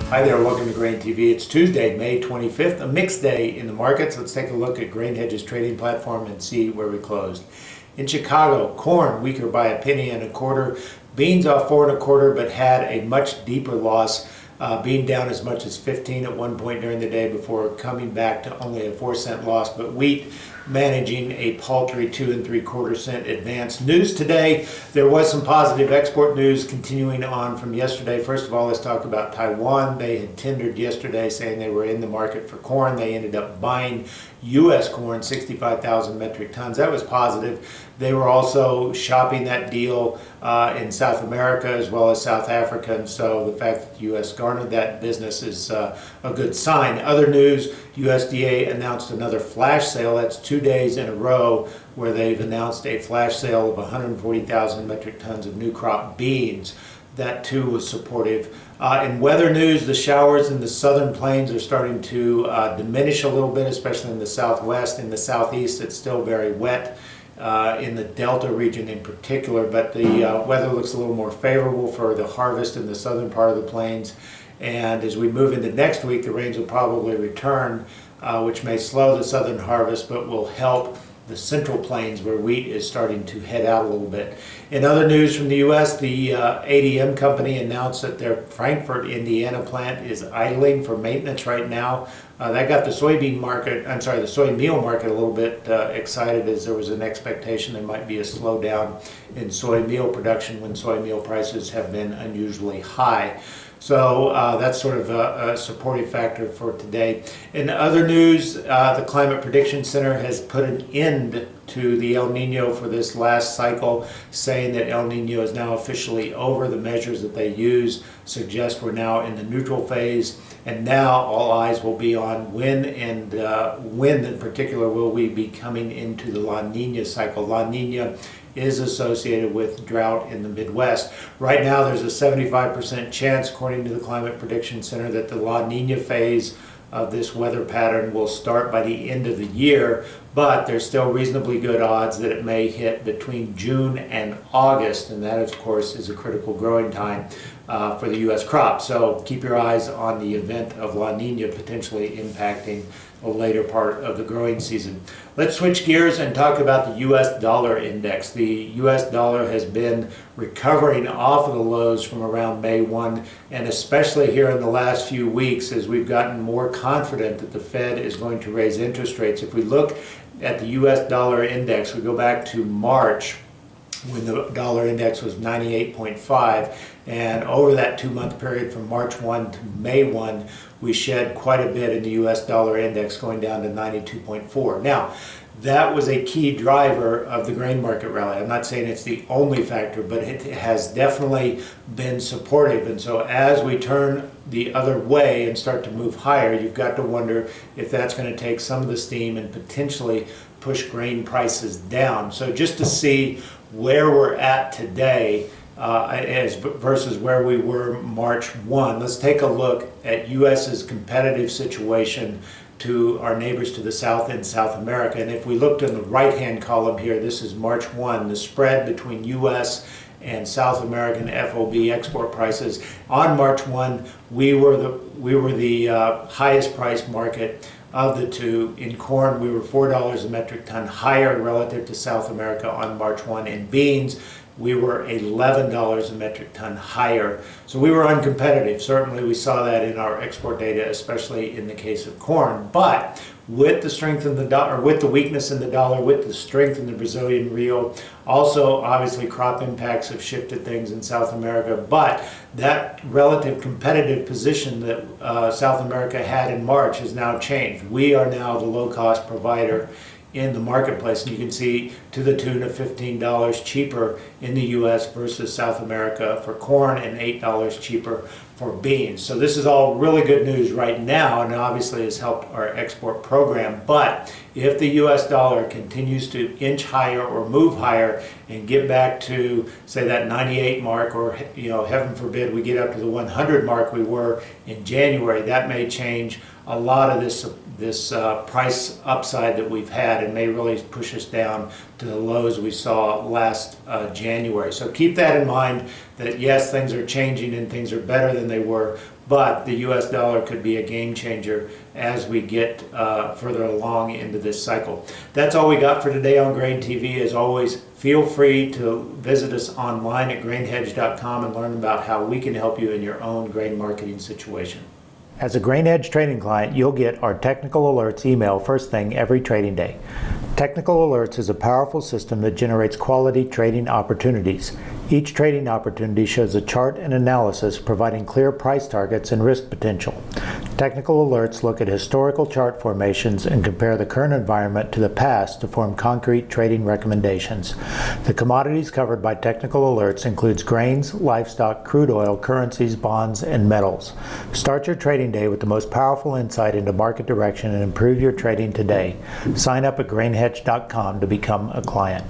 Hi there, welcome to Grain TV. It's Tuesday, May 25th, a mixed day in the markets. Let's take a look at Grain Hedge's trading platform and see where we closed. In Chicago, corn weaker by a penny and a quarter, beans off 4 1/4, but had a much deeper loss, being down as much as 15 at one point during the day before coming back to only a 4-cent loss. But wheat managing a paltry 2 3/4 cent advance. News today, there was some positive export news continuing on from yesterday. First of all, let's talk about Taiwan. They had tendered yesterday saying they were in the market for corn. They ended up buying U.S. corn, 65,000 metric tons. That was positive. They were also shopping that deal in South America as well as South Africa, and so the fact that the U.S. garnered that business is a good sign. Other news, USDA announced another flash sale. That's 2 days in a row where they've announced a flash sale of 140,000 metric tons of new crop beans. That too was supportive. In weather news, the showers in the southern plains are starting to diminish a little bit, especially in the southwest. In the southeast, it's still very wet. In the Delta region in particular, but the weather looks a little more favorable for the harvest in the southern part of the plains. And as we move into next week, the rains will probably return, which may slow the southern harvest, but will help the central plains where wheat is starting to head out a little bit. In other news from the U.S., the ADM company announced that their Frankfort, Indiana plant is idling for maintenance right now. That got the the soy meal market a little bit excited, as there was an expectation there might be a slowdown in soy meal production when soy meal prices have been unusually high. So that's sort of a supportive factor for today. In other news, the Climate Prediction Center has put an end to the El Nino for this last cycle, saying that El Nino is now officially over. The measures that they use suggest we're now in the neutral phase, and now all eyes will be on when in particular will we be coming into the La Nina cycle. La Nina is associated with drought in the Midwest. Right now there's a 75% chance, according to the Climate Prediction Center, that the La Nina phase of this weather pattern will start by the end of the year, but there's still reasonably good odds that it may hit between June and August, and that of course is a critical growing time for the U.S. crop. So keep your eyes on the event of La Nina potentially impacting a later part of the growing season. Let's switch gears and talk about the U.S. dollar index. The U.S. dollar has been recovering off of the lows from around May 1, and especially here in the last few weeks as we've gotten more confident that the Fed is going to raise interest rates. If we look at the U.S. dollar index, we go back to March when the dollar index was 98.5, and over that 2-month period from March 1 to May 1, we shed quite a bit in the U.S. dollar index, going down to 92.4. Now, that was a key driver of the grain market rally. I'm not saying it's the only factor, but it has definitely been supportive. And so as we turn the other way and start to move higher, you've got to wonder if that's going to take some of the steam and potentially push grain prices down. So just to see where we're at today versus where we were March 1, let's take a look at U.S.'s competitive situation to our neighbors to the south in South America. And if we looked in the right-hand column here, this is March 1, the spread between U.S. and South American FOB export prices. On March 1, we were the highest priced market of the two. In corn, we were $4 a metric ton higher relative to South America on March 1. In beans, we were $11 a metric ton higher. So we were uncompetitive. Certainly we saw that in our export data, especially in the case of corn. But with the strength in the dollar, with the weakness in the dollar, with the strength in the Brazilian real, also obviously crop impacts have shifted things in South America. But that relative competitive position that South America had in March has now changed. We are now the low-cost provider in the marketplace, and you can see to the tune of $15 cheaper in the U.S. versus South America for corn, and $8 cheaper for beans. So this is all really good news right now, and obviously has helped our export program. But if the U.S. dollar continues to inch higher or move higher and get back to, say, that 98 mark, or heaven forbid we get up to the 100 mark we were in January, that may change a lot of this price upside that we've had, and may really push us down to the lows we saw last January. So keep that in mind, that yes, things are changing and things are better than they were, but the US dollar could be a game changer as we get further along into this cycle. That's all we got for today on Grain TV. As always, feel free to visit us online at grainhedge.com and learn about how we can help you in your own grain marketing situation. As a GrainHedge trading client, you'll get our technical alerts email first thing every trading day. Technical Alerts is a powerful system that generates quality trading opportunities. Each trading opportunity shows a chart and analysis providing clear price targets and risk potential. Technical Alerts look at historical chart formations and compare the current environment to the past to form concrete trading recommendations. The commodities covered by Technical Alerts includes grains, livestock, crude oil, currencies, bonds, and metals. Start your trading day with the most powerful insight into market direction and improve your trading today. Sign up at grainhedge.com to become a client.